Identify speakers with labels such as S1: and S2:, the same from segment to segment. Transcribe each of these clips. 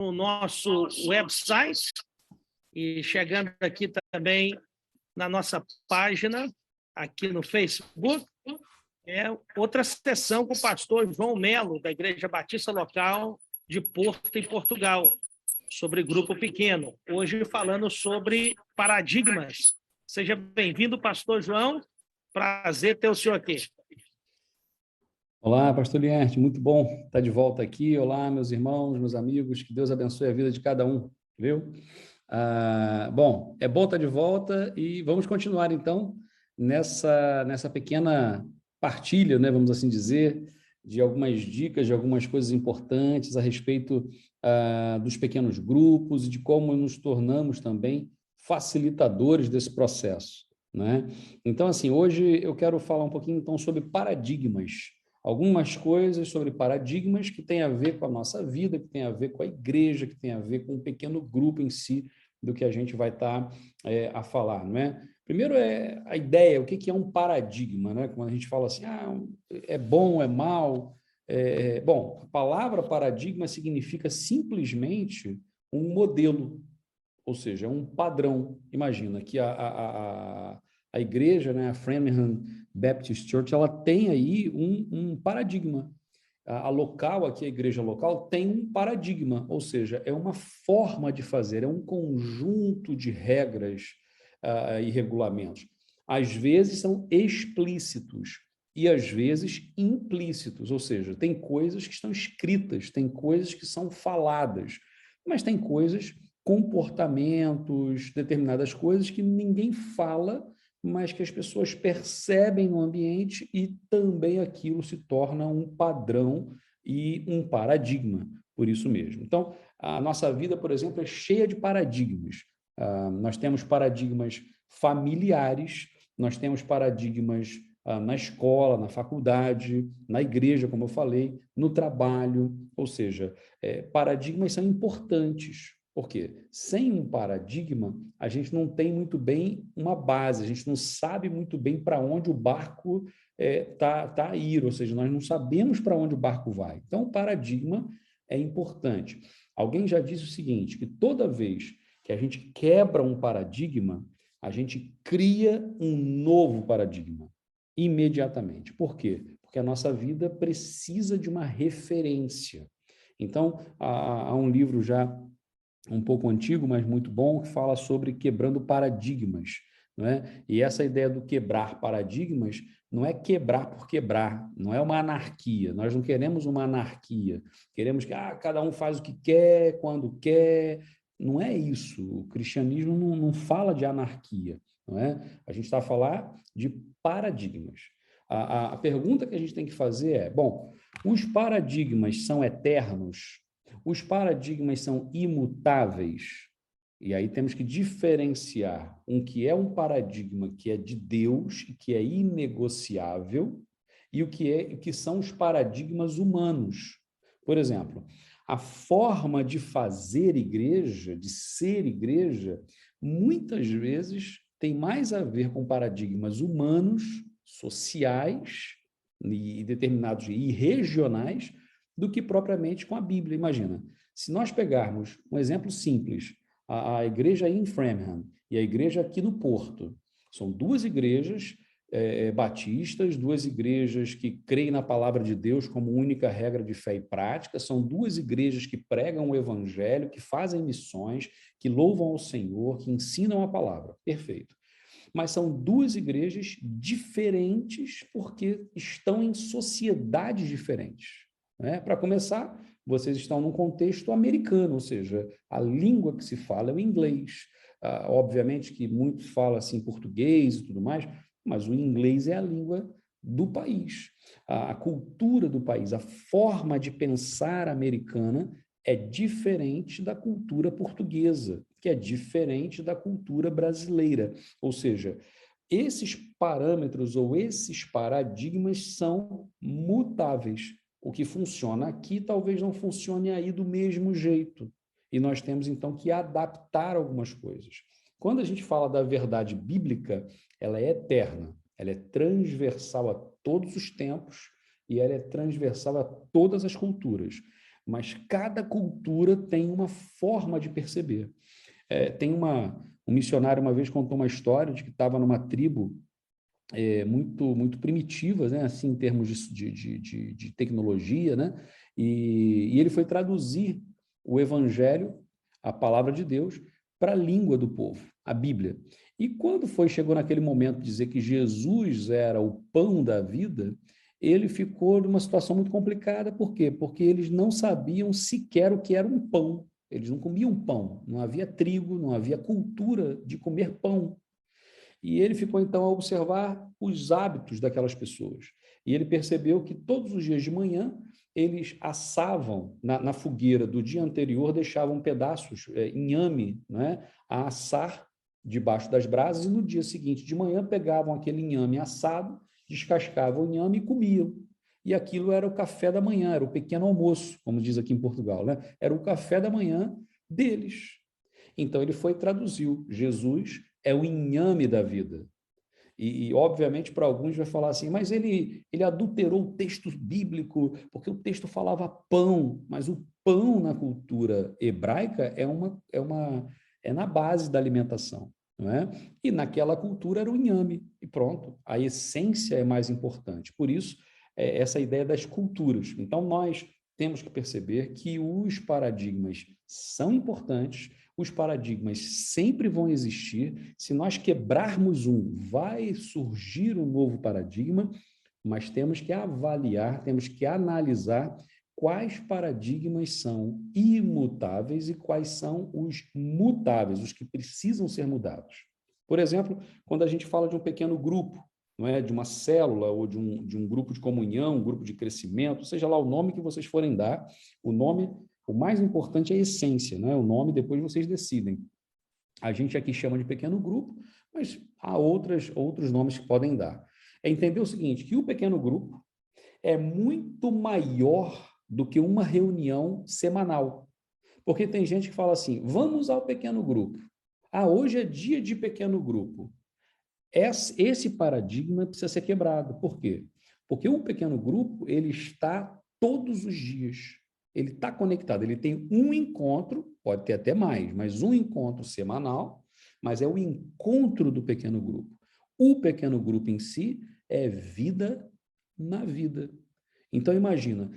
S1: no nosso website e chegando aqui também na nossa página, aqui no Facebook, é outra sessão com o pastor João Melo, da Igreja Batista Local de Porto, em Portugal, sobre grupo pequeno. Hoje falando sobre paradigmas. Seja bem-vindo, pastor João. Prazer ter o senhor aqui.
S2: Olá, pastor Lierte, muito bom estar de volta aqui. Olá, meus irmãos, meus amigos, que Deus abençoe a vida de cada um, viu? Bom, é bom estar de volta e vamos continuar, então, nessa pequena partilha, né, vamos assim dizer, de algumas dicas, de algumas coisas importantes a respeito dos pequenos grupos e de como nos tornamos também facilitadores desse processo, né? Então, assim, hoje eu quero falar um pouquinho, então, sobre paradigmas. Algumas coisas sobre paradigmas que têm a ver com a nossa vida, que têm a ver com a igreja, que têm a ver com o pequeno grupo em si do que a gente vai estar a falar, não é? Primeiro é a ideia, o que é um paradigma, né? Quando a gente fala assim, é bom, é mal. Bom, a palavra paradigma significa simplesmente um modelo, ou seja, um padrão. Imagina que a igreja, né, a Framingham Baptist Church, ela tem aí um paradigma. A local aqui, a igreja local, tem um paradigma, ou seja, é uma forma de fazer, é um conjunto de regras e regulamentos. Às vezes são explícitos e às vezes implícitos, ou seja, tem coisas que estão escritas, tem coisas que são faladas, mas tem coisas, comportamentos, determinadas coisas que ninguém fala, mas que as pessoas percebem no ambiente e também aquilo se torna um padrão e um paradigma, por isso mesmo. Então, a nossa vida, por exemplo, é cheia de paradigmas. Nós temos paradigmas familiares, nós temos paradigmas na escola, na faculdade, na igreja, como eu falei, no trabalho, ou seja, paradigmas são importantes. Por quê? Sem um paradigma, a gente não tem muito bem uma base, a gente não sabe muito bem para onde o barco tá a ir, ou seja, nós não sabemos para onde o barco vai. Então, o paradigma é importante. Alguém já disse o seguinte, que toda vez que a gente quebra um paradigma, a gente cria um novo paradigma, imediatamente. Por quê? Porque a nossa vida precisa de uma referência. Então, há um livro já um pouco antigo, mas muito bom, que fala sobre quebrando paradigmas, não é? E essa ideia do quebrar paradigmas não é quebrar por quebrar, não é uma anarquia. Nós não queremos uma anarquia. Queremos que cada um faz o que quer, quando quer. Não é isso. O cristianismo não fala de anarquia, não é? A gente está a falar de paradigmas. A pergunta que a gente tem que fazer é, bom, os paradigmas são eternos? Os paradigmas são imutáveis, e aí temos que diferenciar um que é um paradigma que é de Deus e que é inegociável, e o que são os paradigmas humanos. Por exemplo, a forma de fazer igreja, de ser igreja, muitas vezes tem mais a ver com paradigmas humanos, sociais e determinados e regionais, do que propriamente com a Bíblia. Imagina, se nós pegarmos um exemplo simples, a igreja aí em Framingham e a igreja aqui no Porto, são duas igrejas batistas, duas igrejas que creem na palavra de Deus como única regra de fé e prática, são duas igrejas que pregam o evangelho, que fazem missões, que louvam ao Senhor, que ensinam a palavra. Perfeito. Mas são duas igrejas diferentes porque estão em sociedades diferentes. Né? Para começar, vocês estão num contexto americano, ou seja, a língua que se fala é o inglês. Obviamente que muitos falam assim português e tudo mais, mas o inglês é a língua do país. A cultura do país, a forma de pensar americana é diferente da cultura portuguesa, que é diferente da cultura brasileira. Ou seja, esses parâmetros ou esses paradigmas são mutáveis. O que funciona aqui talvez não funcione aí do mesmo jeito. E nós temos, então, que adaptar algumas coisas. Quando a gente fala da verdade bíblica, ela é eterna, ela é transversal a todos os tempos e ela é transversal a todas as culturas. mas cada cultura tem uma forma de perceber. Tem um missionário uma vez contou uma história de que estava numa tribo muito primitiva, né? Assim, em termos de tecnologia, né? E ele foi traduzir o Evangelho, a palavra de Deus, para a língua do povo, a Bíblia. E quando chegou naquele momento de dizer que Jesus era o pão da vida, ele ficou numa situação muito complicada. Por quê? Porque eles não sabiam sequer o que era um pão. Eles não comiam pão, não havia trigo, não havia cultura de comer pão. E ele ficou, então, a observar os hábitos daquelas pessoas. E ele percebeu que todos os dias de manhã eles assavam na fogueira do dia anterior, deixavam pedaços, inhame, né, a assar debaixo das brasas, e no dia seguinte de manhã pegavam aquele inhame assado, descascavam o inhame e comiam. E aquilo era o café da manhã, era o pequeno almoço, como diz aqui em Portugal, né? Era o café da manhã deles. Então ele traduziu, Jesus é o inhame da vida. Obviamente, para alguns vai falar assim, mas ele adulterou o texto bíblico, porque o texto falava pão, mas o pão na cultura hebraica é na base da alimentação, não é? E naquela cultura era o inhame, e pronto, a essência é mais importante. Por isso, essa ideia das culturas. Então, nós temos que perceber que os paradigmas são importantes, os paradigmas sempre vão existir. Se nós quebrarmos vai surgir um novo paradigma, mas temos que avaliar, temos que analisar quais paradigmas são imutáveis e quais são os mutáveis, os que precisam ser mudados. Por exemplo, quando a gente fala de um pequeno grupo, não é? De uma célula ou de um grupo de comunhão, um grupo de crescimento, seja lá o nome que vocês forem dar, o mais importante é a essência, né? O nome depois vocês decidem. A gente aqui chama de pequeno grupo, mas há outros nomes que podem dar. É entender o seguinte, que o pequeno grupo é muito maior do que uma reunião semanal. Porque tem gente que fala assim, vamos ao pequeno grupo. Hoje é dia de pequeno grupo. Esse paradigma precisa ser quebrado. Por quê? Porque o pequeno grupo, ele está todos os dias. Ele está conectado. Ele tem um encontro, pode ter até mais, mas um encontro semanal, mas é o encontro do pequeno grupo. O pequeno grupo em si é vida na vida. Então, imagina,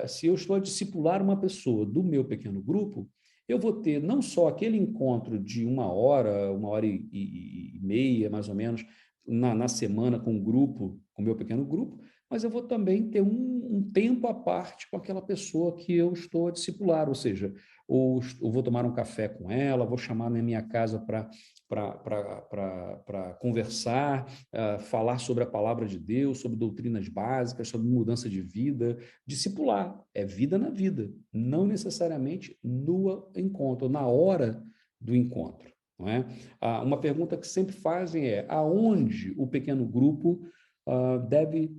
S2: se eu estou a discipular uma pessoa do meu pequeno grupo, eu vou ter não só aquele encontro de 1 hora e meia, mais ou menos, na semana com o grupo, com o meu pequeno grupo, mas eu vou também ter um tempo à parte com aquela pessoa que eu estou a discipular, ou seja, eu vou tomar um café com ela, vou chamar na minha casa para conversar, falar sobre a palavra de Deus, sobre doutrinas básicas, sobre mudança de vida. Discipular é vida na vida, não necessariamente no encontro, na hora do encontro. Não é? Uma pergunta que sempre fazem é: aonde o pequeno grupo deve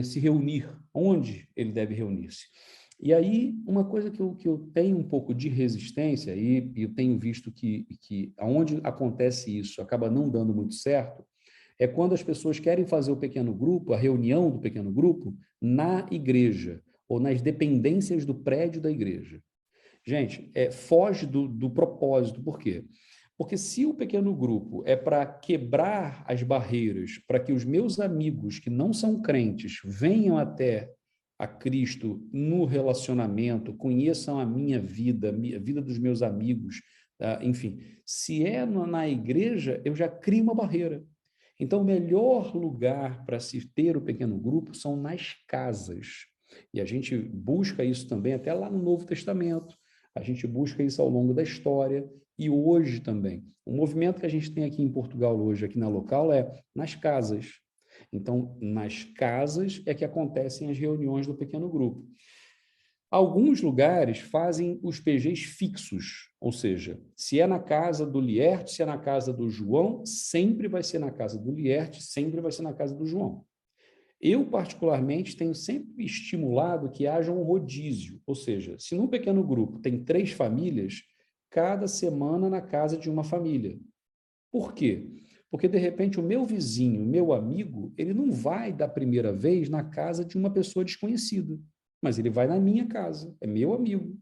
S2: se reunir? Onde ele deve reunir-se? E aí, uma coisa que eu tenho um pouco de resistência, e eu tenho visto que onde acontece isso acaba não dando muito certo, é quando as pessoas querem fazer o pequeno grupo, a reunião do pequeno grupo, na igreja, ou nas dependências do prédio da igreja. Gente, foge do propósito. Por quê? Porque se o pequeno grupo é para quebrar as barreiras, para que os meus amigos que não são crentes venham até a Cristo no relacionamento, conheçam a minha vida, a vida dos meus amigos, enfim, se é na igreja, eu já crio uma barreira. Então, o melhor lugar para se ter o pequeno grupo são nas casas. E a gente busca isso também até lá no Novo Testamento. A gente busca isso ao longo da história e hoje também. O movimento que a gente tem aqui em Portugal hoje, aqui na local, é nas casas. Então, nas casas é que acontecem as reuniões do pequeno grupo. Alguns lugares fazem os PGs fixos, ou seja, se é na casa do Lierte, se é na casa do João, sempre vai ser na casa do Lierte, sempre vai ser na casa do João. Eu, particularmente, tenho sempre estimulado que haja um rodízio, ou seja, se num pequeno grupo tem 3 famílias, cada semana na casa de uma família. Por quê? Porque, de repente, o meu vizinho, meu amigo, ele não vai da primeira vez na casa de uma pessoa desconhecida, mas ele vai na minha casa, é meu amigo.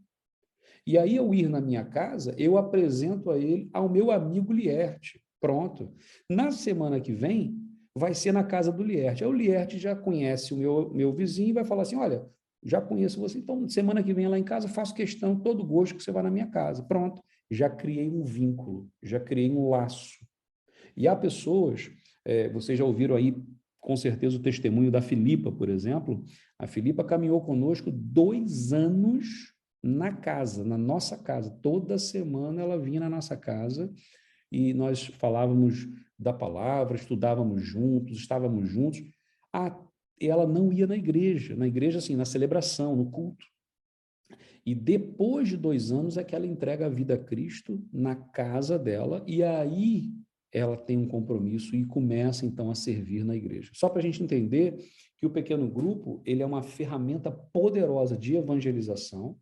S2: E aí, eu ir na minha casa, eu apresento a ele ao meu amigo Lierte. Pronto. Na semana que vem, vai ser na casa do Lierte. Aí o Lierte já conhece o meu vizinho e vai falar assim, olha, já conheço você, então semana que vem lá em casa, faço questão, todo gosto que você vá na minha casa. Pronto. Já criei um vínculo, já criei um laço. E há pessoas, vocês já ouviram aí, com certeza, o testemunho da Filipa, por exemplo. A Filipa caminhou conosco 2 anos na casa, na nossa casa. Toda semana ela vinha na nossa casa e nós falávamos da palavra, estudávamos juntos, estávamos juntos. Ela não ia na igreja, assim, na celebração, no culto. E depois de 2 anos é que ela entrega a vida a Cristo na casa dela, e aí ela tem um compromisso e começa, então, a servir na igreja. Só para a gente entender que o pequeno grupo, ele é uma ferramenta poderosa de evangelização,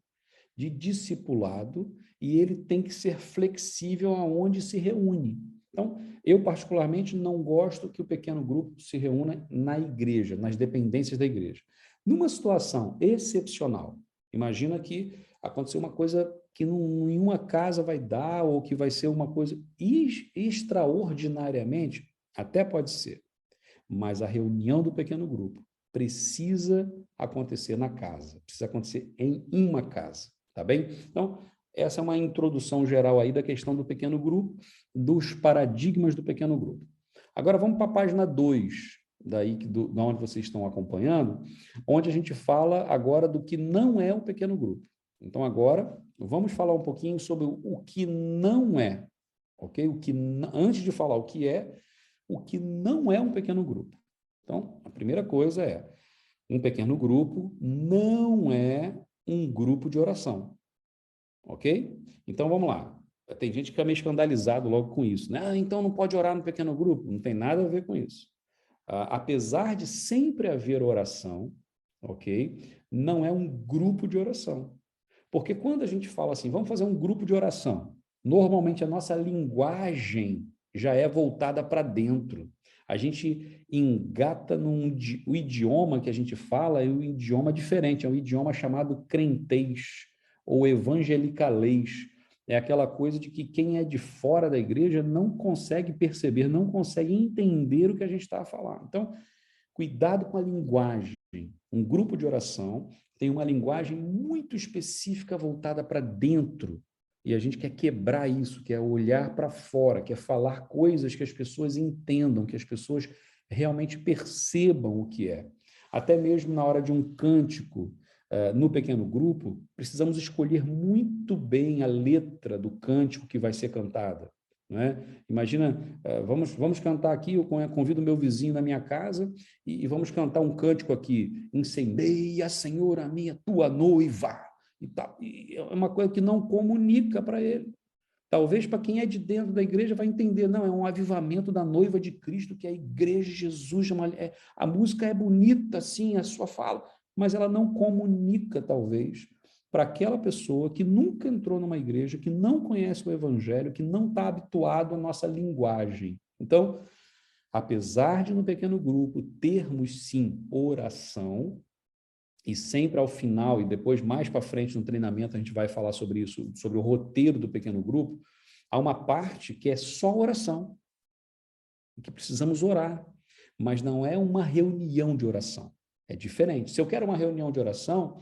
S2: de discipulado, e ele tem que ser flexível aonde se reúne. Então, eu particularmente não gosto que o pequeno grupo se reúna na igreja, nas dependências da igreja. Numa situação excepcional, imagina que aconteceu uma coisa que nenhuma casa vai dar, ou que vai ser uma coisa extraordinariamente, até pode ser, mas a reunião do pequeno grupo precisa acontecer na casa, precisa acontecer em uma casa, tá bem? Então, essa é uma introdução geral aí da questão do pequeno grupo, dos paradigmas do pequeno grupo. Agora vamos para a página 2, daí da onde vocês estão acompanhando, onde a gente fala agora do que não é um pequeno grupo. Então, agora, vamos falar um pouquinho sobre o que não é, ok? Antes de falar o que não é um pequeno grupo. Então, a primeira coisa é, um pequeno grupo não é um grupo de oração, ok? Então, vamos lá. Tem gente que fica meio escandalizado logo com isso, né? Então não pode orar no pequeno grupo. Não tem nada a ver com isso. Apesar de sempre haver oração, ok? Não é um grupo de oração. Porque quando a gente fala assim, vamos fazer um grupo de oração, normalmente a nossa linguagem já é voltada para dentro. A gente engata o idioma que a gente fala é um idioma diferente, é um idioma chamado crentez ou evangelicalês. É aquela coisa de que quem é de fora da igreja não consegue perceber, não consegue entender o que a gente está a falar. Então, cuidado com a linguagem. Um grupo de oração tem uma linguagem muito específica voltada para dentro. E a gente quer quebrar isso, quer olhar para fora, quer falar coisas que as pessoas entendam, que as pessoas realmente percebam o que é. Até mesmo na hora de um cântico, no pequeno grupo, precisamos escolher muito bem a letra do cântico que vai ser cantada. Não é? Imagina, vamos cantar aqui, eu convido meu vizinho na minha casa e vamos cantar um cântico aqui, incendeia, Senhor, a minha tua noiva. E é uma coisa que não comunica para ele. Talvez para quem é de dentro da igreja vai entender, não, é um avivamento da noiva de Cristo, que é a igreja de Jesus, a música é bonita, sim, a sua fala, mas ela não comunica, talvez, para aquela pessoa que nunca entrou numa igreja, que não conhece o evangelho, que não está habituado à nossa linguagem. Então, apesar de no pequeno grupo termos, sim, oração, e sempre ao final, e depois mais para frente no treinamento a gente vai falar sobre isso, sobre o roteiro do pequeno grupo, há uma parte que é só oração, que precisamos orar, mas não é uma reunião de oração, é diferente. Se eu quero uma reunião de oração,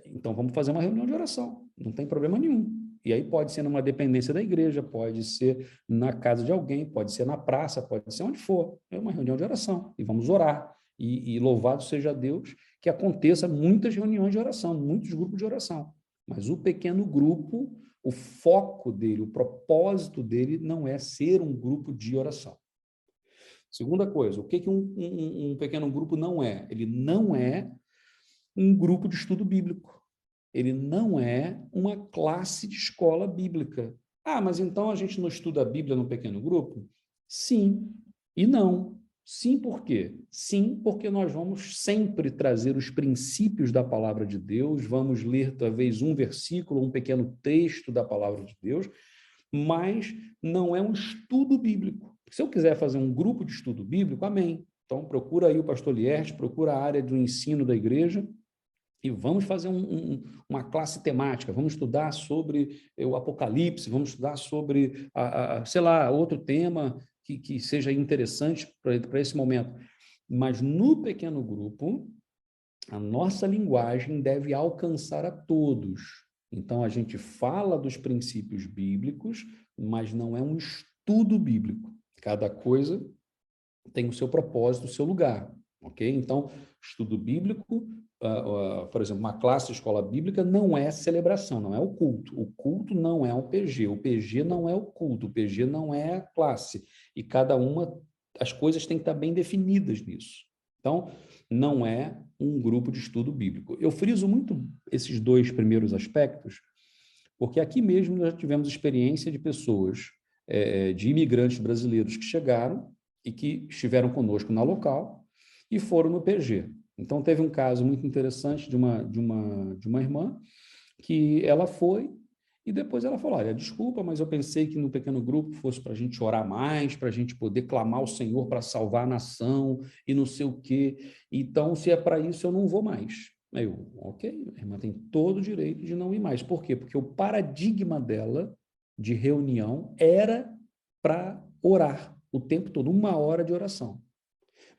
S2: então vamos fazer uma reunião de oração, não tem problema nenhum. E aí pode ser numa dependência da igreja, pode ser na casa de alguém, pode ser na praça, pode ser onde for, é uma reunião de oração, e vamos orar. E louvado seja Deus que aconteça muitas reuniões de oração, muitos grupos de oração. Mas o pequeno grupo, o foco dele, o propósito dele não é ser um grupo de oração. Segunda coisa, o que um pequeno grupo não é? Ele não é um grupo de estudo bíblico. Ele não é uma classe de escola bíblica. Mas então a gente não estuda a Bíblia no pequeno grupo? Sim e não. Sim, por quê? Sim, porque nós vamos sempre trazer os princípios da palavra de Deus, vamos ler talvez um versículo, um pequeno texto da palavra de Deus, mas não é um estudo bíblico. Se eu quiser fazer um grupo de estudo bíblico, amém. Então, procura aí o pastor Lierte, procura a área do ensino da igreja e vamos fazer uma classe temática, vamos estudar sobre o Apocalipse, vamos estudar sobre, sei lá, outro tema que seja interessante para esse momento. Mas no pequeno grupo, a nossa linguagem deve alcançar a todos. Então, a gente fala dos princípios bíblicos, mas não é um estudo bíblico. Cada coisa tem o seu propósito, o seu lugar, ok? Então, estudo bíblico, por exemplo, uma classe de escola bíblica não é celebração, não é o culto não é o PG não é o culto, o PG não é a classe, e cada uma, as coisas têm que estar bem definidas nisso. Então, não é um grupo de estudo bíblico. Eu friso muito esses dois primeiros aspectos, porque aqui mesmo nós tivemos experiência de pessoas, de imigrantes brasileiros que chegaram e que estiveram conosco na local e foram no PG. Então, teve um caso muito interessante de uma irmã que ela foi e depois ela falou, olha, desculpa, mas eu pensei que no pequeno grupo fosse para a gente orar mais, para a gente poder clamar ao Senhor para salvar a nação e não sei o quê. Então, se é para isso, eu não vou mais. Aí eu, ok, a irmã tem todo o direito de não ir mais. Por quê? Porque o paradigma dela de reunião era para orar o tempo todo, 1 hora de oração.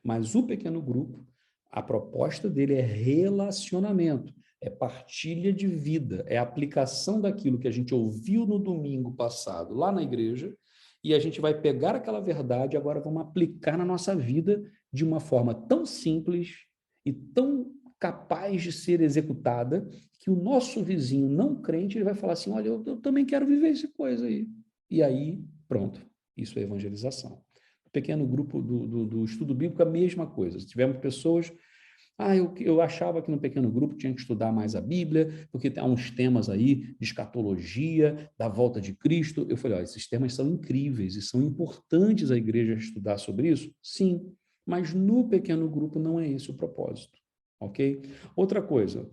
S2: Mas o pequeno grupo, a proposta dele é relacionamento, é partilha de vida, é aplicação daquilo que a gente ouviu no domingo passado lá na igreja, e a gente vai pegar aquela verdade e agora vamos aplicar na nossa vida de uma forma tão simples e tão capaz de ser executada que o nosso vizinho não crente ele vai falar assim, olha, eu também quero viver essa coisa aí. E aí, pronto, isso é evangelização. O pequeno grupo do estudo bíblico, a mesma coisa. Tivemos pessoas... eu achava que no pequeno grupo tinha que estudar mais a Bíblia, porque há uns temas aí de escatologia, da volta de Cristo. Eu falei, esses temas são incríveis e são importantes a igreja estudar sobre isso? Sim, mas no pequeno grupo não é esse o propósito, ok? Outra coisa,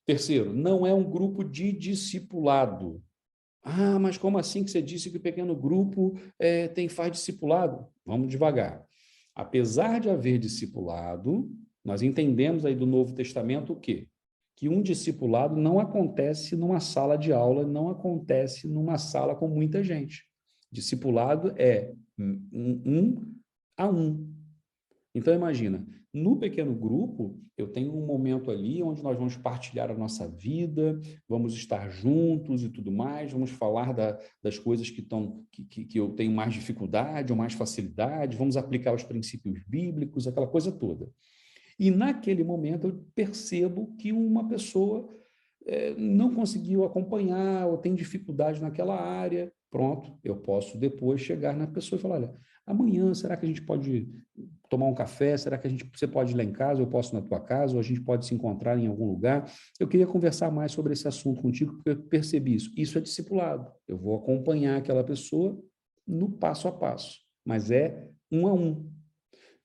S2: terceiro, não é um grupo de discipulado. Mas como assim que você disse que o pequeno grupo faz discipulado? Vamos devagar. Apesar de haver discipulado, nós entendemos aí do Novo Testamento o quê? Que um discipulado não acontece numa sala de aula, não acontece numa sala com muita gente. Discipulado é um a um. Então, imagina, no pequeno grupo, eu tenho um momento ali onde nós vamos partilhar a nossa vida, vamos estar juntos e tudo mais, vamos falar das coisas que eu tenho mais dificuldade ou mais facilidade, vamos aplicar os princípios bíblicos, aquela coisa toda. E naquele momento eu percebo que uma pessoa não conseguiu acompanhar ou tem dificuldade naquela área. Pronto, eu posso depois chegar na pessoa e falar, olha, amanhã será que a gente pode tomar um café? Será que você pode ir lá em casa? Eu posso ir na tua casa? Ou a gente pode se encontrar em algum lugar? Eu queria conversar mais sobre esse assunto contigo, porque eu percebi isso. Isso é discipulado. Eu vou acompanhar aquela pessoa no passo a passo, mas é 1 a 1.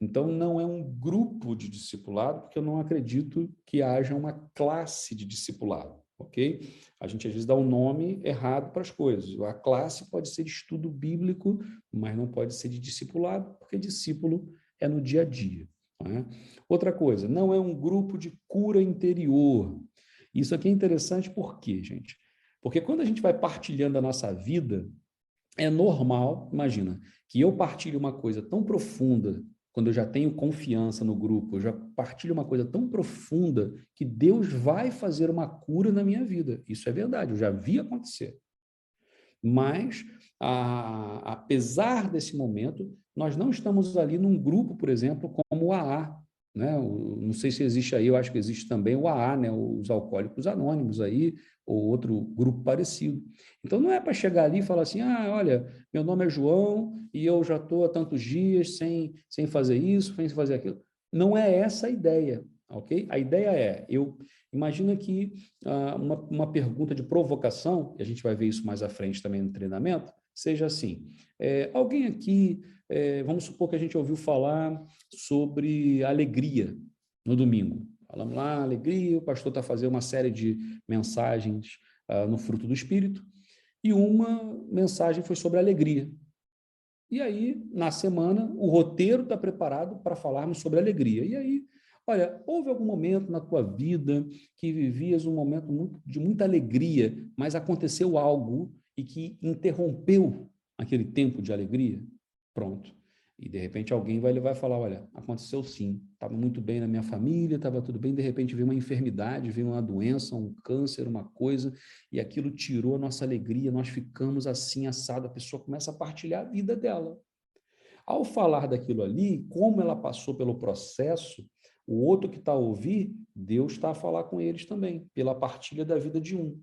S2: Então, não é um grupo de discipulado, porque eu não acredito que haja uma classe de discipulado, ok? A gente, às vezes, dá um nome errado para as coisas. A classe pode ser de estudo bíblico, mas não pode ser de discipulado, porque discípulo é no dia a dia. Né? Outra coisa, não é um grupo de cura interior. Isso aqui é interessante por quê, gente? Porque quando a gente vai partilhando a nossa vida, é normal, imagina, que eu partilhe uma coisa tão profunda, quando eu já tenho confiança no grupo, eu já partilho uma coisa tão profunda que Deus vai fazer uma cura na minha vida. Isso é verdade, eu já vi acontecer. Mas, apesar desse momento, nós não estamos ali num grupo, por exemplo, como o AA, né? Não sei se existe aí, eu acho que existe também o AA, né? Os Alcoólicos Anônimos aí, ou outro grupo parecido. Então, não é para chegar ali e falar assim, olha, meu nome é João e eu já estou há tantos dias sem fazer isso, sem fazer aquilo. Não é essa a ideia, ok? A ideia é, imagina que uma pergunta de provocação, e a gente vai ver isso mais à frente também no treinamento, seja assim, alguém aqui, vamos supor que a gente ouviu falar sobre alegria no domingo. Falamos lá, alegria, o pastor está fazendo uma série de mensagens no fruto do Espírito, e uma mensagem foi sobre alegria. E aí, na semana, o roteiro está preparado para falarmos sobre alegria. E aí, Olha, houve algum momento na tua vida que vivias um momento de muita alegria, mas aconteceu algo e que interrompeu aquele tempo de alegria? Pronto. E, de repente, alguém vai falar, olha, aconteceu sim, estava muito bem na minha família, estava tudo bem, de repente veio uma enfermidade, veio uma doença, um câncer, uma coisa, e aquilo tirou a nossa alegria, nós ficamos assim, assado, a pessoa começa a partilhar a vida dela. Ao falar daquilo ali, como ela passou pelo processo, o outro que está a ouvir, Deus está a falar com eles também, pela partilha da vida de um.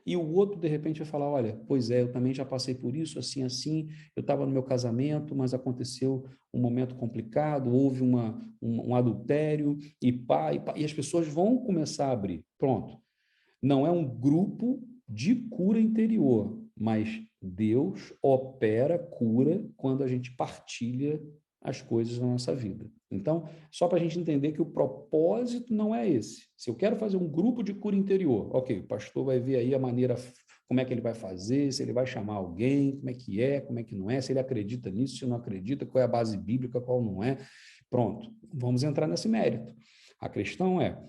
S2: E o outro, de repente, vai falar, olha, pois é, eu também já passei por isso, assim, assim, eu estava no meu casamento, mas aconteceu um momento complicado, houve um adultério, e as pessoas vão começar a abrir. Pronto. Não é um grupo de cura interior, mas Deus opera cura quando a gente partilha as coisas na nossa vida. Então, só para a gente entender que o propósito não é esse. Se eu quero fazer um grupo de cura interior, ok, o pastor vai ver aí a maneira, como é que ele vai fazer, se ele vai chamar alguém, como é que não é, se ele acredita nisso, se não acredita, qual é a base bíblica, qual não é. Pronto, vamos entrar nesse mérito. A questão é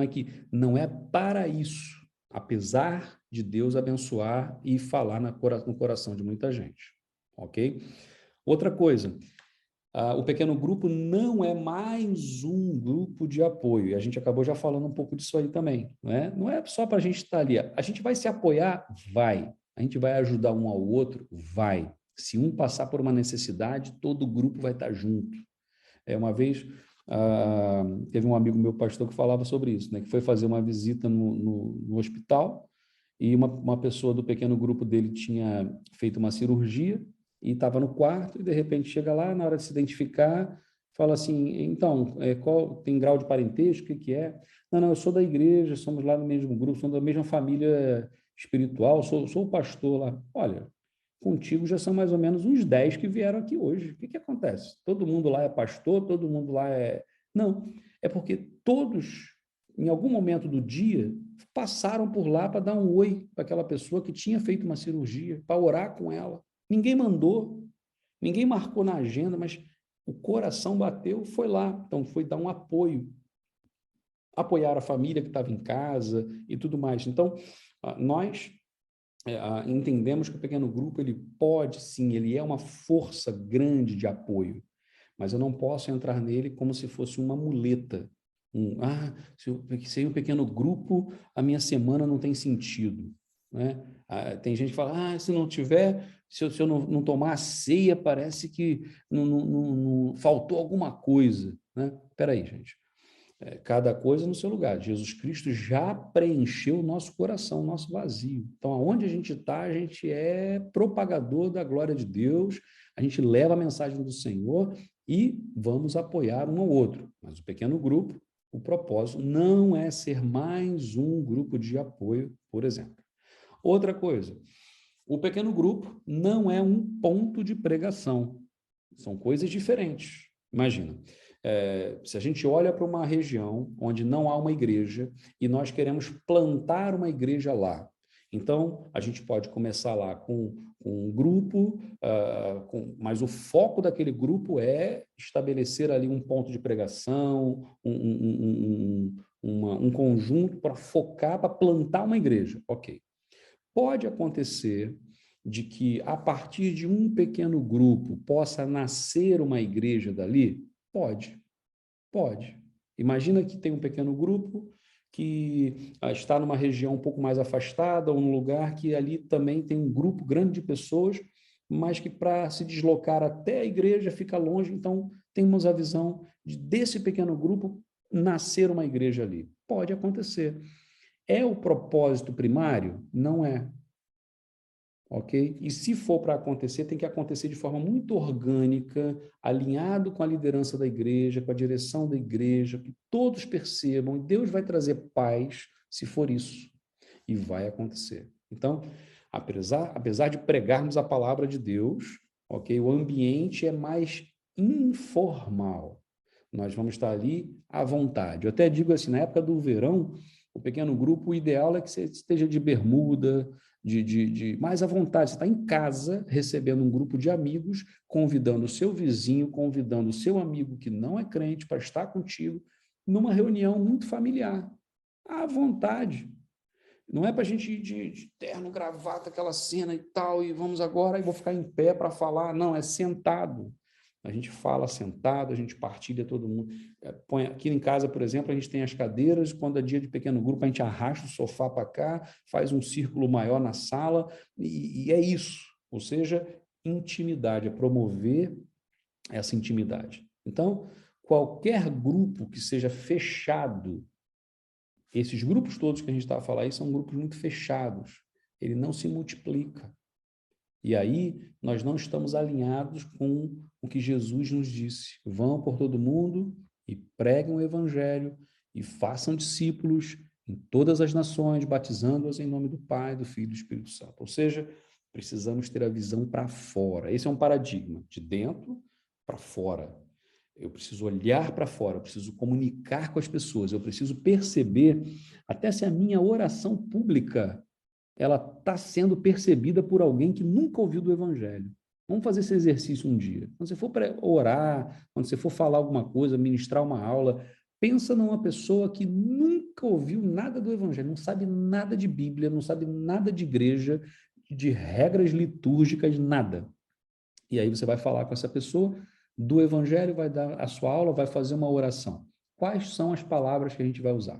S2: que não é para isso, apesar de Deus abençoar e falar no coração de muita gente, ok? Outra coisa, o pequeno grupo não é mais um grupo de apoio, e a gente acabou já falando um pouco disso aí também, né? Não é só para a gente estar ali, a gente vai se apoiar? Vai. A gente vai ajudar um ao outro? Vai. Se um passar por uma necessidade, todo o grupo vai estar junto. Uma vez, teve um amigo meu pastor que falava sobre isso, né? Que foi fazer uma visita no hospital e uma pessoa do pequeno grupo dele tinha feito uma cirurgia e estava no quarto e, de repente, chega lá, na hora de se identificar, fala assim, então, qual tem grau de parentesco, o que é? Não, eu sou da igreja, somos lá no mesmo grupo, somos da mesma família espiritual, sou o pastor lá. Olha, contigo já são mais ou menos uns 10 que vieram aqui hoje. O que acontece? Todo mundo lá é pastor, todo mundo lá é... Não, é porque todos, em algum momento do dia, passaram por lá para dar um oi para aquela pessoa que tinha feito uma cirurgia, para orar com ela. Ninguém mandou, ninguém marcou na agenda, mas o coração bateu, foi lá. Então, foi dar um apoio, apoiar a família que estava em casa e tudo mais. Então, nós entendemos que o pequeno grupo, ele pode sim, ele é uma força grande de apoio, mas eu não posso entrar nele como se fosse uma muleta. Sem um pequeno grupo, a minha semana não tem sentido, né? Tem gente que fala, se não tiver, se eu não tomar a ceia, parece que não faltou alguma coisa, né? Espera aí, gente. Cada coisa no seu lugar. Jesus Cristo já preencheu o nosso coração, o nosso vazio. Então, aonde a gente está, a gente é propagador da glória de Deus, a gente leva a mensagem do Senhor e vamos apoiar um ao outro. Mas o pequeno grupo, o propósito não é ser mais um grupo de apoio, por exemplo. Outra coisa, o pequeno grupo não é um ponto de pregação. São coisas diferentes. Imagina, se a gente olha para uma região onde não há uma igreja e nós queremos plantar uma igreja lá, então a gente pode começar lá com um grupo, mas o foco daquele grupo é estabelecer ali um ponto de pregação, um conjunto para focar, para plantar uma igreja. Ok. Pode acontecer de que, a partir de um pequeno grupo, possa nascer uma igreja dali? Pode. Imagina que tem um pequeno grupo que está numa região um pouco mais afastada, ou num lugar que ali também tem um grupo grande de pessoas, mas que para se deslocar até a igreja fica longe, então temos a visão desse pequeno grupo nascer uma igreja ali. Pode acontecer. É o propósito primário? Não é. Ok? E se for para acontecer, tem que acontecer de forma muito orgânica, alinhado com a liderança da igreja, com a direção da igreja, que todos percebam, e Deus vai trazer paz se for isso. E vai acontecer. Então, apesar de pregarmos a palavra de Deus, ok? O ambiente é mais informal. Nós vamos estar ali à vontade. Eu até digo assim, na época do verão, O pequeno grupo, o ideal é que você esteja de bermuda, mais à vontade. Você está em casa, recebendo um grupo de amigos, convidando o seu vizinho, convidando o seu amigo que não é crente para estar contigo, numa reunião muito familiar. À vontade. Não é para a gente ir de terno, gravata, aquela cena e tal, e vamos agora, e vou ficar em pé para falar. Não, é sentado. A gente fala sentado, a gente partilha todo mundo. Põe aqui em casa, por exemplo, a gente tem as cadeiras, quando é dia de pequeno grupo, a gente arrasta o sofá para cá, faz um círculo maior na sala, e é isso. Ou seja, intimidade, é promover essa intimidade. Então, qualquer grupo que seja fechado, esses grupos todos que a gente está a falar aí são grupos muito fechados, ele não se multiplica. E aí, nós não estamos alinhados com o que Jesus nos disse. Vão por todo mundo e preguem o evangelho e façam discípulos em todas as nações, batizando-as em nome do Pai, do Filho e do Espírito Santo. Ou seja, precisamos ter a visão para fora. Esse é um paradigma, de dentro para fora. Eu preciso olhar para fora, eu preciso comunicar com as pessoas, eu preciso perceber até se a minha oração pública ela está sendo percebida por alguém que nunca ouviu do Evangelho. Vamos fazer esse exercício um dia. Quando você for orar, quando você for falar alguma coisa, ministrar uma aula, pensa numa pessoa que nunca ouviu nada do Evangelho, não sabe nada de Bíblia, não sabe nada de igreja, de regras litúrgicas, nada. E aí você vai falar com essa pessoa do Evangelho, vai dar a sua aula, vai fazer uma oração. Quais são as palavras que a gente vai usar?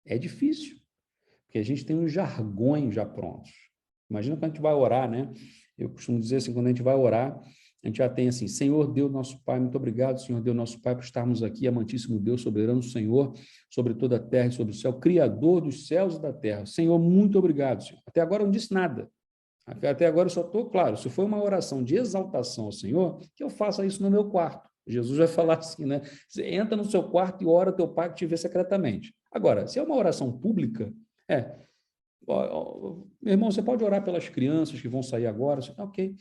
S2: É difícil. Porque a gente tem uns jargões já prontos. Imagina quando a gente vai orar, né? Eu costumo dizer assim, quando a gente vai orar, a gente já tem assim, Senhor Deus nosso Pai, muito obrigado, Senhor Deus nosso Pai, por estarmos aqui, amantíssimo Deus, soberano Senhor, sobre toda a terra e sobre o céu, Criador dos céus e da terra. Senhor, muito obrigado, Senhor. Até agora eu não disse nada. Até agora eu só estou, claro, se for uma oração de exaltação ao Senhor, que eu faça isso no meu quarto. Jesus vai falar assim, né? Você entra no seu quarto e ora ao teu Pai que te vê secretamente. Agora, se é uma oração pública, meu irmão, você pode orar pelas crianças que vão sair agora? Ok.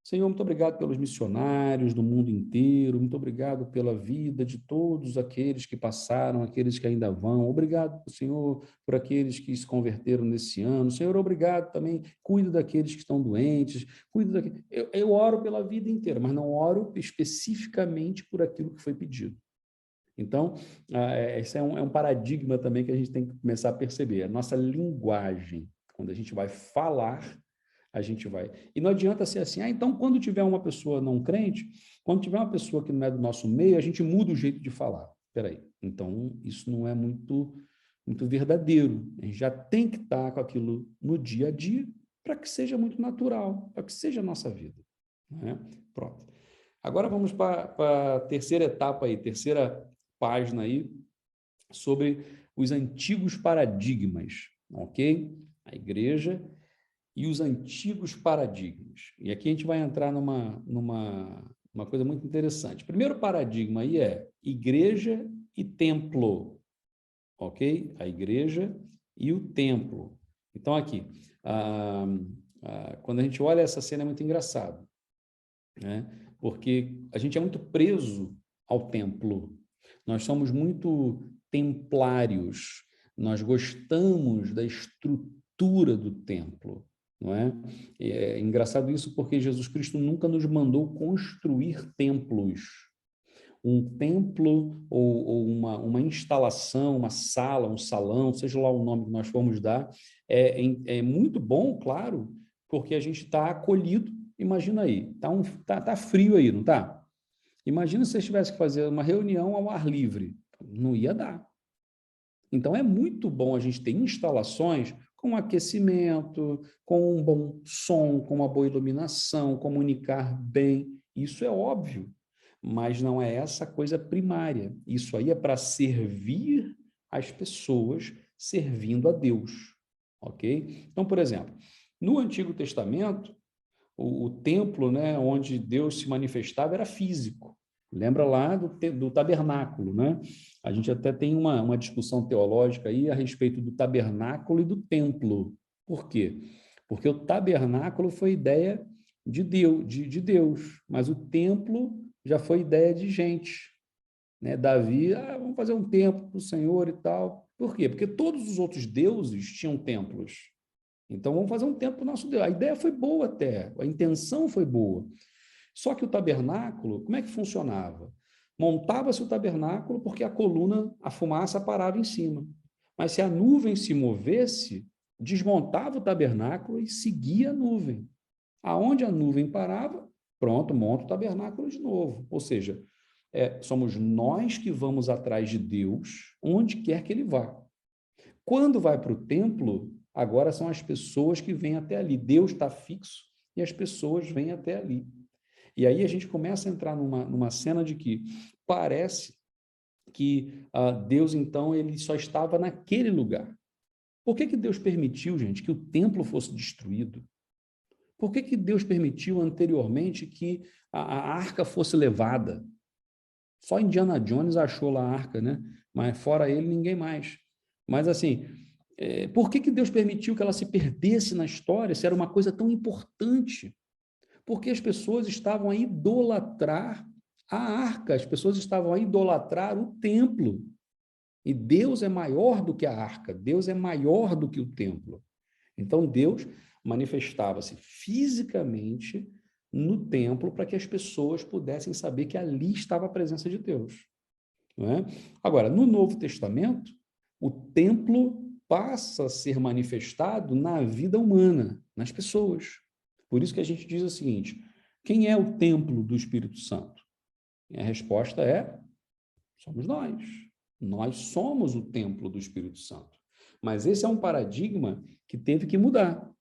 S2: Senhor, muito obrigado pelos missionários do mundo inteiro, muito obrigado pela vida de todos aqueles que passaram, aqueles que ainda vão. Obrigado, Senhor, por aqueles que se converteram nesse ano. Senhor, obrigado também. Cuida daqueles que estão doentes. Cuida daqueles... eu oro pela vida inteira, mas não oro especificamente por aquilo que foi pedido. Então, esse é um paradigma também que a gente tem que começar a perceber. A nossa linguagem, quando a gente vai falar, a gente vai... E não adianta ser assim, então, quando tiver uma pessoa não crente, quando tiver uma pessoa que não é do nosso meio, a gente muda o jeito de falar. Espera aí, então, isso não é muito verdadeiro. A gente já tem que estar com aquilo no dia a dia para que seja muito natural, para que seja a nossa vida. Né? Pronto. Agora vamos para a terceira etapa aí, terceira página aí, sobre os antigos paradigmas, ok? A igreja e os antigos paradigmas. E aqui a gente vai entrar numa coisa muito interessante. O primeiro paradigma aí é igreja e templo, ok? A igreja e o templo. Então, aqui, quando a gente olha essa cena é muito engraçado, né? Porque a gente é muito preso ao templo. Nós somos muito templários, nós gostamos da estrutura do templo, não é? É engraçado isso porque Jesus Cristo nunca nos mandou construir templos. Um templo ou uma instalação, uma sala, um salão, seja lá o nome que nós formos dar, é muito bom, claro, porque a gente está acolhido. Imagina aí, tá frio aí, não tá? Imagina se você tivesse que fazer uma reunião ao ar livre. Não ia dar. Então, é muito bom a gente ter instalações com aquecimento, com um bom som, com uma boa iluminação, comunicar bem. Isso é óbvio, mas não é essa a coisa primária. Isso aí é para servir as pessoas servindo a Deus, ok? Então, por exemplo, no Antigo Testamento, o templo, né, onde Deus se manifestava era físico. Lembra lá do tabernáculo, né? A gente até tem uma discussão teológica aí a respeito do tabernáculo e do templo. Por quê? Porque o tabernáculo foi ideia de Deus, mas o templo já foi ideia de gente, né? Davi, vamos fazer um templo para o Senhor e tal. Por quê? Porque todos os outros deuses tinham templos. Então, vamos fazer um templo para o nosso Deus. A ideia foi boa até, a intenção foi boa. Só que o tabernáculo, como é que funcionava? Montava-se o tabernáculo porque a coluna, a fumaça parava em cima. Mas se a nuvem se movesse, desmontava o tabernáculo e seguia a nuvem. Aonde a nuvem parava, pronto, monta o tabernáculo de novo. Ou seja, somos nós que vamos atrás de Deus, onde quer que ele vá. Quando vai para o templo, agora são as pessoas que vêm até ali. Deus está fixo e as pessoas vêm até ali. E aí a gente começa a entrar numa cena de que parece que Deus, então, ele só estava naquele lugar. Por que Deus permitiu, gente, que o templo fosse destruído? Por que Deus permitiu anteriormente que a arca fosse levada? Só Indiana Jones achou lá a arca, né? Mas fora ele, ninguém mais. Mas assim, por que Deus permitiu que ela se perdesse na história, se era uma coisa tão importante? Porque as pessoas estavam a idolatrar a arca, as pessoas estavam a idolatrar o templo. E Deus é maior do que a arca, Deus é maior do que o templo. Então Deus manifestava-se fisicamente no templo para que as pessoas pudessem saber que ali estava a presença de Deus. Não é? Agora, no Novo Testamento, o templo passa a ser manifestado na vida humana, nas pessoas. Por isso que a gente diz o seguinte: quem é o templo do Espírito Santo? E a resposta é: somos nós. Nós somos o templo do Espírito Santo. Mas esse é um paradigma que teve que mudar.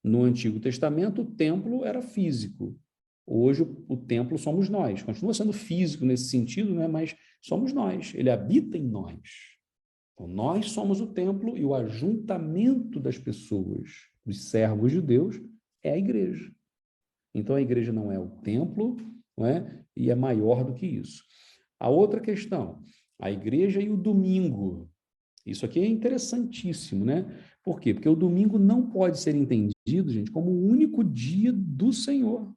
S2: No Antigo Testamento, o templo era físico. Hoje, o templo somos nós. Continua sendo físico nesse sentido, né? Mas somos nós. Ele habita em nós. Então, nós somos o templo e o ajuntamento das pessoas, dos servos de Deus, é a igreja. Então, a igreja não é o templo, não é? E é maior do que isso. A outra questão, a igreja e o domingo. Isso aqui é interessantíssimo, né? Por quê? Porque o domingo não pode ser entendido, gente, como o único dia do Senhor.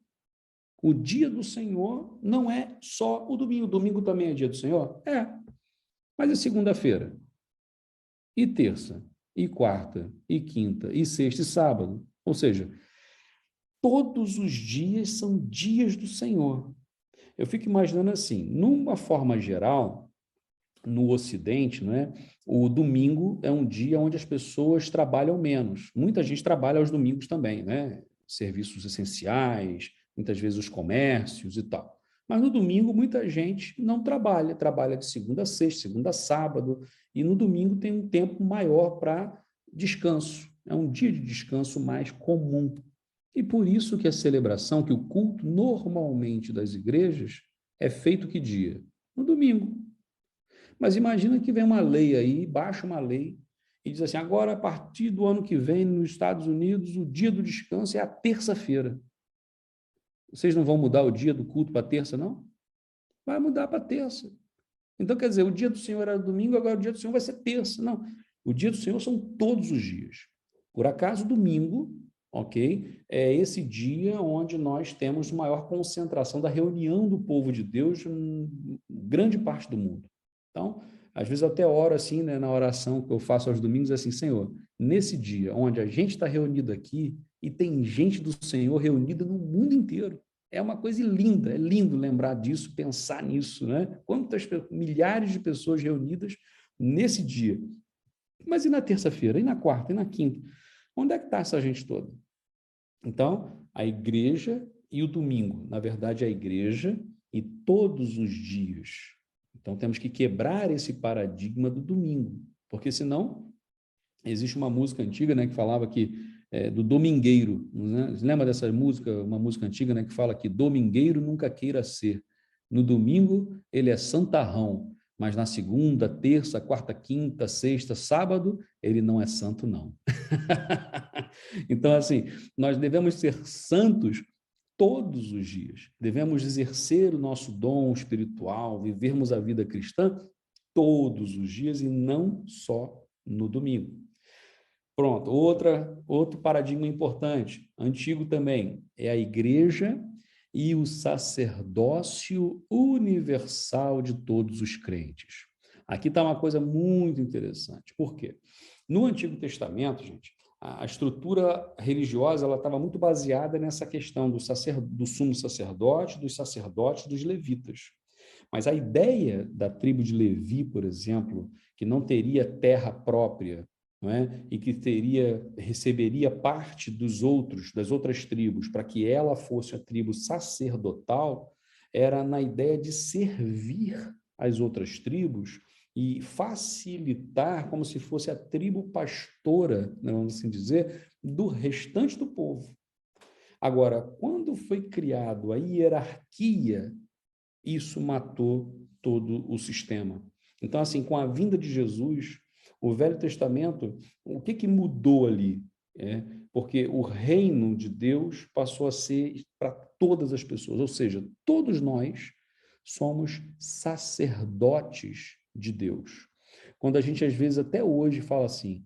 S2: O dia do Senhor não é só o domingo. O domingo também é dia do Senhor? É. Mas é segunda-feira, e terça, e quarta, e quinta, e sexta, e sábado. Ou seja, todos os dias são dias do Senhor. Eu fico imaginando assim, numa forma geral, no Ocidente, não é? O domingo é um dia onde as pessoas trabalham menos. Muita gente trabalha aos domingos também, né? Serviços essenciais, muitas vezes os comércios e tal. Mas no domingo muita gente não trabalha, trabalha de segunda a sexta, segunda a sábado, e no domingo tem um tempo maior para descanso. É um dia de descanso mais comum. E por isso que a celebração, que o culto normalmente das igrejas é feito que dia? No domingo. Mas imagina que vem uma lei aí, baixa uma lei e diz assim: agora, a partir do ano que vem, nos Estados Unidos, o dia do descanso é a terça-feira. Vocês não vão mudar o dia do culto para terça, não? Vai mudar para terça. Então, quer dizer, o dia do Senhor era domingo, agora o dia do Senhor vai ser terça. Não, o dia do Senhor são todos os dias. Por acaso, domingo, ok, é esse dia onde nós temos maior concentração da reunião do povo de Deus em grande parte do mundo. Então, às vezes eu até oro assim, né, na oração que eu faço aos domingos, assim: Senhor, nesse dia onde a gente está reunido aqui e tem gente do Senhor reunida no mundo inteiro, é uma coisa linda, é lindo lembrar disso, pensar nisso, né? Quantas milhares de pessoas reunidas nesse dia. Mas e na terça-feira, e na quarta, e na quinta? Onde é que está essa gente toda? Então, a igreja e o domingo, na verdade, a igreja e todos os dias. Então, temos que quebrar esse paradigma do domingo, porque senão existe uma música antiga, né, que falava que do domingueiro, né? Você lembra dessa música, uma música antiga, né, que fala que domingueiro nunca queira ser. No domingo ele é santarrão, mas na segunda, terça, quarta, quinta, sexta, sábado, ele não é santo, não. Então, assim, nós devemos ser santos todos os dias. Devemos exercer o nosso dom espiritual, vivermos a vida cristã todos os dias e não só no domingo. Pronto, outro paradigma importante, antigo também, é a igreja e o sacerdócio universal de todos os crentes. Aqui está uma coisa muito interessante. Por quê? No Antigo Testamento, gente, a estrutura religiosa ela estava muito baseada nessa questão do sumo sacerdote, dos sacerdotes, dos levitas. Mas a ideia da tribo de Levi, por exemplo, que não teria terra própria, não é? E que receberia parte das outras tribos, para que ela fosse a tribo sacerdotal, era na ideia de servir as outras tribos e facilitar como se fosse a tribo pastora, vamos assim dizer, do restante do povo. Agora, quando foi criado a hierarquia, isso matou todo o sistema. Então, assim, com a vinda de Jesus, o Velho Testamento, o que mudou ali? Porque o reino de Deus passou a ser para todas as pessoas, ou seja, todos nós somos sacerdotes de Deus. Quando a gente, às vezes, até hoje fala assim,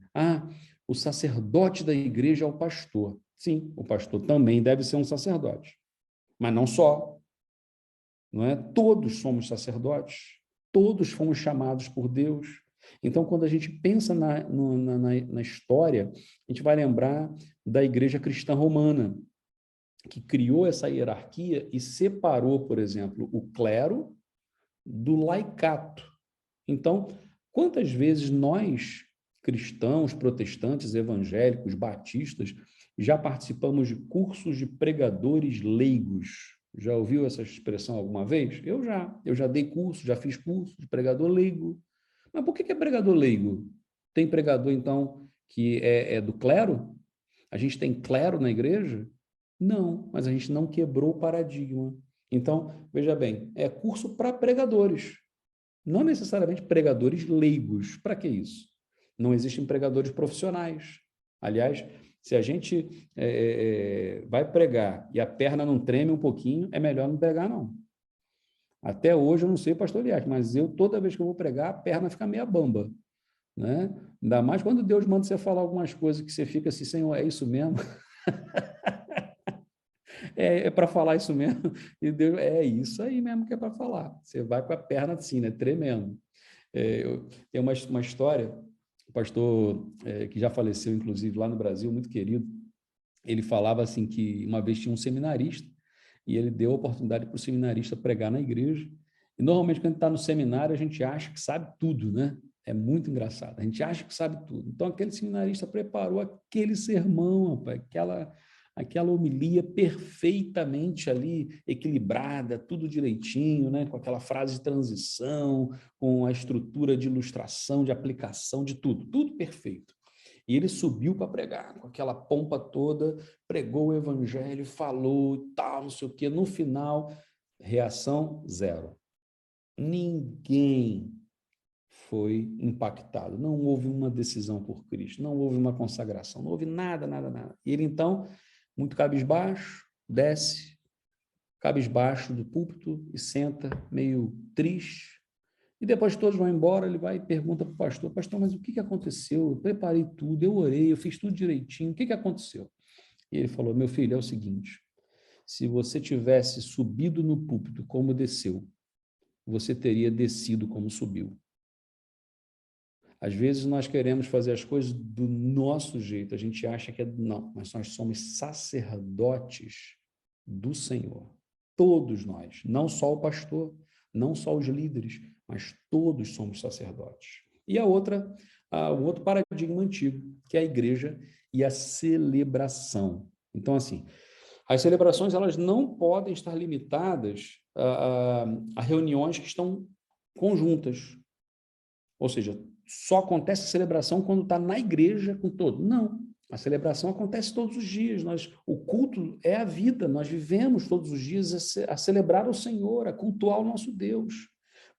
S2: o sacerdote da igreja é o pastor. Sim, o pastor também deve ser um sacerdote, mas não só. Não é? Todos somos sacerdotes, todos fomos chamados por Deus. Então, quando a gente pensa na história, a gente vai lembrar da igreja cristã romana, que criou essa hierarquia e separou, por exemplo, o clero do laicato. Então, quantas vezes nós, cristãos, protestantes, evangélicos, batistas, já participamos de cursos de pregadores leigos? Já ouviu essa expressão alguma vez? Eu já dei curso, já fiz curso de pregador leigo. Mas por que é pregador leigo? Tem pregador, então, que é do clero? A gente tem clero na igreja? Não, mas a gente não quebrou o paradigma. Então, veja bem, é curso para pregadores, não necessariamente pregadores leigos. Para que isso? Não existem pregadores profissionais. Aliás, se a gente vai pregar e a perna não treme um pouquinho, é melhor não pregar, não. Até hoje eu não sei pastorear, mas toda vez que eu vou pregar, a perna fica meia bamba, né? Ainda mais quando Deus manda você falar algumas coisas que você fica assim, Senhor, é isso mesmo? É para falar isso mesmo? E Deus, é isso aí mesmo que é para falar. Você vai com a perna assim, né? Tremendo. Tem uma história, o pastor que já faleceu, inclusive, lá no Brasil, muito querido, ele falava assim que uma vez tinha um seminarista e ele deu a oportunidade para o seminarista pregar na igreja. E normalmente, quando está no seminário, a gente acha que sabe tudo, né? É muito engraçado. A gente acha que sabe tudo. Então, aquele seminarista preparou aquele sermão, rapaz, aquela homilia perfeitamente ali, equilibrada, tudo direitinho, né? Com aquela frase de transição, com a estrutura de ilustração, de aplicação, de tudo perfeito. E ele subiu para pregar, com aquela pompa toda, pregou o evangelho, falou, tal, não sei o quê. No final, reação zero. Ninguém foi impactado. Não houve uma decisão por Cristo, não houve uma consagração, não houve nada. E ele, então, muito cabisbaixo, desce, cabisbaixo do púlpito e senta, meio triste. E depois todos vão embora, ele vai e pergunta para o pastor, mas o que aconteceu? Eu preparei tudo, eu orei, eu fiz tudo direitinho, o que aconteceu? E ele falou, meu filho, é o seguinte, se você tivesse subido no púlpito como desceu, você teria descido como subiu. Às vezes nós queremos fazer as coisas do nosso jeito, a gente acha que não, mas nós somos sacerdotes do Senhor. Todos nós, não só o pastor, não só os líderes, mas todos somos sacerdotes. E o outro paradigma antigo, que é a igreja e a celebração. Então, assim, as celebrações elas não podem estar limitadas a reuniões que estão conjuntas. Ou seja, só acontece a celebração quando está na igreja com todo. Não, a celebração acontece todos os dias. O culto é a vida, nós vivemos todos os dias a celebrar o Senhor, a cultuar o nosso Deus.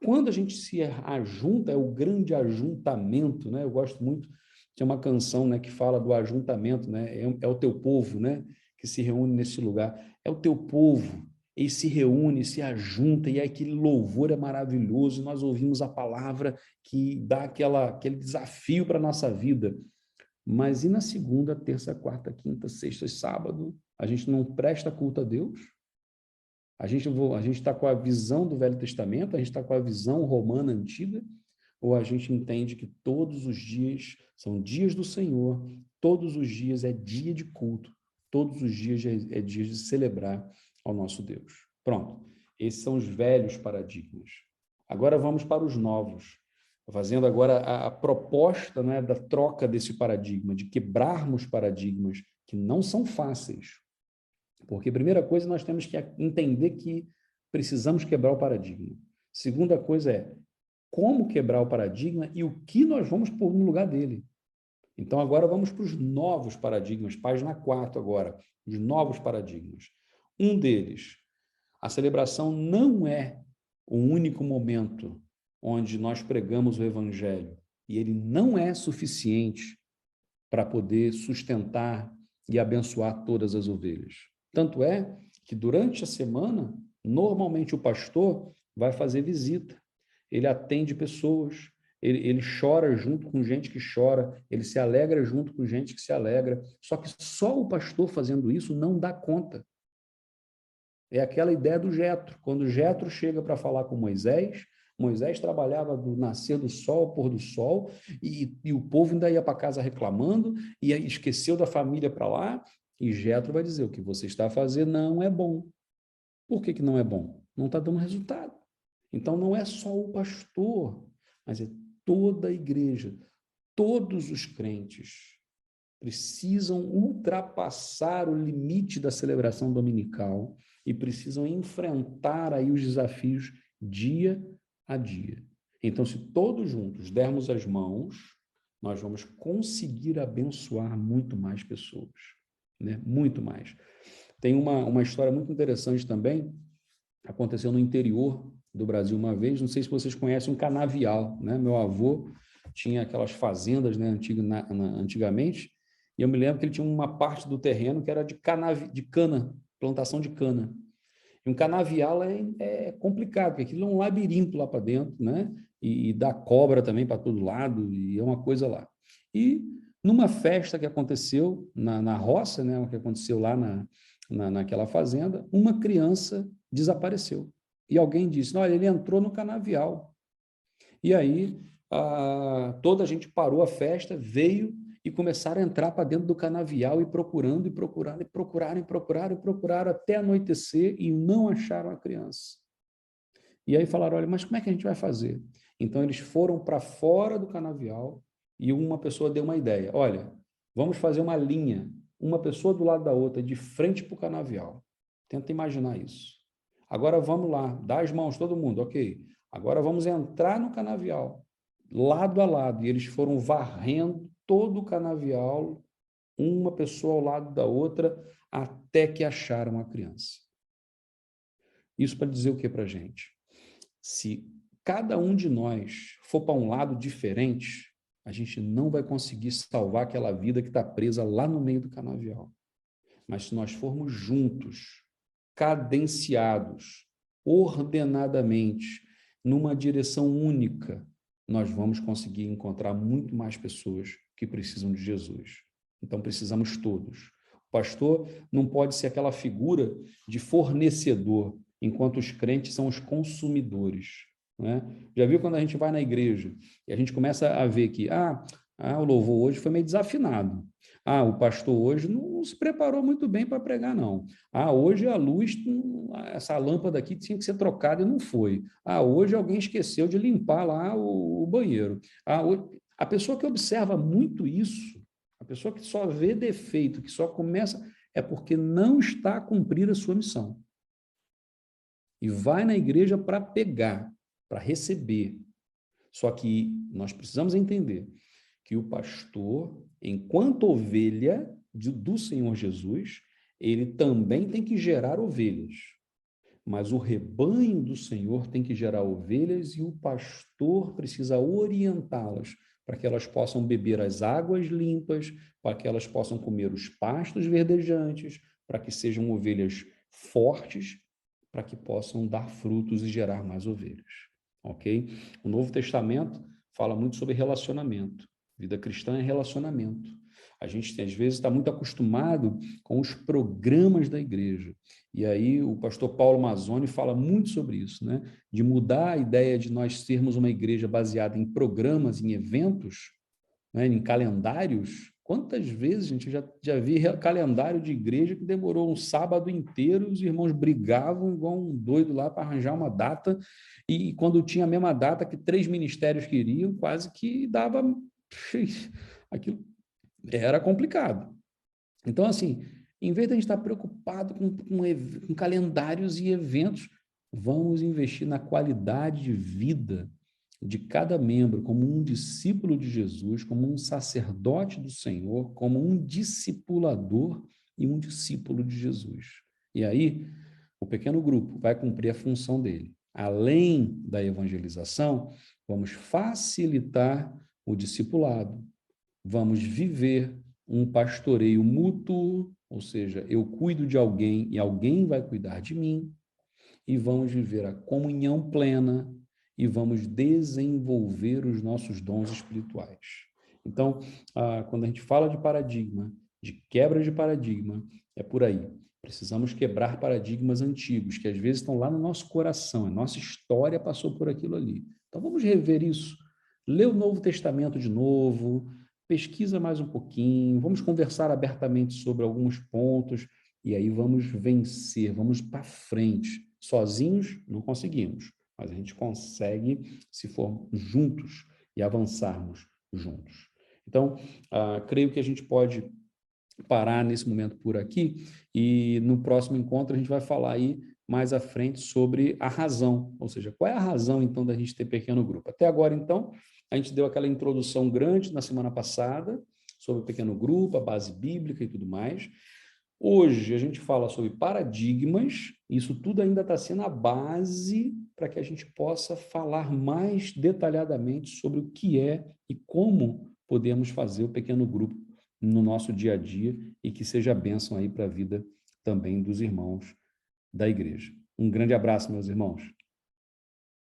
S2: Quando a gente se ajunta, é o grande ajuntamento, né? Eu gosto muito, tem uma canção, né, que fala do ajuntamento, né? É o teu povo, né, que se reúne nesse lugar. É o teu povo. E se reúne, se ajunta, e aquele louvor é maravilhoso, nós ouvimos a palavra que dá aquele desafio para a nossa vida. Mas e na segunda, terça, quarta, quinta, sexta e sábado, a gente não presta culto a Deus? A gente está com a visão do Velho Testamento, a gente está com a visão romana antiga, ou a gente entende que todos os dias são dias do Senhor, todos os dias é dia de culto, todos os dias é dia de celebrar ao nosso Deus. Pronto, esses são os velhos paradigmas. Agora vamos para os novos, fazendo agora a proposta, né, da troca desse paradigma, de quebrarmos paradigmas que não são fáceis. Porque, primeira coisa, nós temos que entender que precisamos quebrar o paradigma. Segunda coisa é como quebrar o paradigma e o que nós vamos pôr no lugar dele. Então, agora vamos para os novos paradigmas, página 4 agora, os novos paradigmas. Um deles, a celebração não é o único momento onde nós pregamos o evangelho, e ele não é suficiente para poder sustentar e abençoar todas as ovelhas. Tanto é que durante a semana, normalmente o pastor vai fazer visita, ele atende pessoas, ele chora junto com gente que chora, ele se alegra junto com gente que se alegra, só que só o pastor fazendo isso não dá conta. É aquela ideia do Jetro. Quando Jetro chega para falar com Moisés, Moisés trabalhava do nascer do sol ao pôr do sol, e o povo ainda ia para casa reclamando, e aí esqueceu da família para lá, e Jetro vai dizer: o que você está a fazer não é bom. Por que não é bom? Não está dando resultado. Então não é só o pastor, mas é toda a igreja, todos os crentes precisam ultrapassar o limite da celebração dominical e precisam enfrentar aí os desafios dia a dia. Então, se todos juntos dermos as mãos, nós vamos conseguir abençoar muito mais pessoas, né? Muito mais. Tem uma história muito interessante também, aconteceu no interior do Brasil uma vez, não sei se vocês conhecem um canavial, né? Meu avô tinha aquelas fazendas, né, antigamente, e eu me lembro que ele tinha uma parte do terreno que era de cana, plantação de cana. E um canavial é complicado, porque aquilo é um labirinto lá para dentro, né? E dá cobra também para todo lado, e é uma coisa lá. E numa festa que aconteceu na roça, né, que aconteceu lá naquela fazenda, uma criança desapareceu. E alguém disse: olha, ele entrou no canavial. E aí toda a gente parou a festa, veio e começaram a entrar para dentro do canavial e procurando, e procuraram, e procuraram, e procuraram, e procuraram até anoitecer e não acharam a criança. E aí falaram: olha, mas como é que a gente vai fazer? Então eles foram para fora do canavial e uma pessoa deu uma ideia: olha, vamos fazer uma linha, uma pessoa do lado da outra, de frente para o canavial. Tenta imaginar isso. Agora vamos lá, dá as mãos todo mundo, ok. Agora vamos entrar no canavial, lado a lado, e eles foram varrendo todo o canavial, uma pessoa ao lado da outra, até que acharam a criança. Isso para dizer o que para a gente? Se cada um de nós for para um lado diferente, a gente não vai conseguir salvar aquela vida que está presa lá no meio do canavial. Mas se nós formos juntos, cadenciados, ordenadamente, numa direção única, nós vamos conseguir encontrar muito mais pessoas que precisam de Jesus. Então, precisamos todos. O pastor não pode ser aquela figura de fornecedor, enquanto os crentes são os consumidores, né? Já viu quando a gente vai na igreja e a gente começa a ver que o louvor hoje foi meio desafinado. O pastor hoje não se preparou muito bem para pregar, não. Hoje a luz, essa lâmpada aqui tinha que ser trocada e não foi. Hoje alguém esqueceu de limpar lá o banheiro. A pessoa que observa muito isso, a pessoa que só vê defeito, que só começa, é porque não está a cumprir a sua missão. E vai na igreja para pegar, para receber. Só que nós precisamos entender que o pastor, enquanto ovelha do Senhor Jesus, ele também tem que gerar ovelhas. Mas o rebanho do Senhor tem que gerar ovelhas e o pastor precisa orientá-las para que elas possam beber as águas limpas, para que elas possam comer os pastos verdejantes, para que sejam ovelhas fortes, para que possam dar frutos e gerar mais ovelhas. Ok? O Novo Testamento fala muito sobre relacionamento. Vida cristã é relacionamento. A gente, às vezes, está muito acostumado com os programas da igreja. E aí o pastor Paulo Mazzoni fala muito sobre isso, né? De mudar a ideia de nós sermos uma igreja baseada em programas, em eventos, né? Em calendários. Quantas vezes, gente, eu já vi calendário de igreja que demorou um sábado inteiro, os irmãos brigavam igual um doido lá para arranjar uma data, e quando tinha a mesma data que 3 ministérios queriam, quase que dava... Aquilo era complicado. Então, assim, em vez de a gente estar preocupado com calendários e eventos, vamos investir na qualidade de vida de cada membro, como um discípulo de Jesus, como um sacerdote do Senhor, como um discipulador e um discípulo de Jesus. E aí, o pequeno grupo vai cumprir a função dele. Além da evangelização, vamos facilitar o discipulado, vamos viver um pastoreio mútuo, ou seja, eu cuido de alguém e alguém vai cuidar de mim, e vamos viver a comunhão plena e vamos desenvolver os nossos dons espirituais. Então, quando a gente fala de paradigma, de quebra de paradigma, é por aí. Precisamos quebrar paradigmas antigos, que às vezes estão lá no nosso coração, a nossa história passou por aquilo ali. Então, vamos rever isso. Lê o Novo Testamento de novo, pesquisa mais um pouquinho, vamos conversar abertamente sobre alguns pontos, e aí vamos vencer, vamos para frente. Sozinhos não conseguimos, mas a gente consegue se formos juntos e avançarmos juntos. Então, creio que a gente pode parar nesse momento por aqui, e no próximo encontro a gente vai falar aí mais à frente sobre a razão, ou seja, qual é a razão então da gente ter pequeno grupo. Até agora, então, a gente deu aquela introdução grande na semana passada sobre o pequeno grupo, a base bíblica e tudo mais. Hoje a gente fala sobre paradigmas, isso tudo ainda está sendo a base para que a gente possa falar mais detalhadamente sobre o que é e como podemos fazer o pequeno grupo no nosso dia a dia e que seja bênção aí para a vida também dos irmãos da igreja. Um grande abraço, meus irmãos.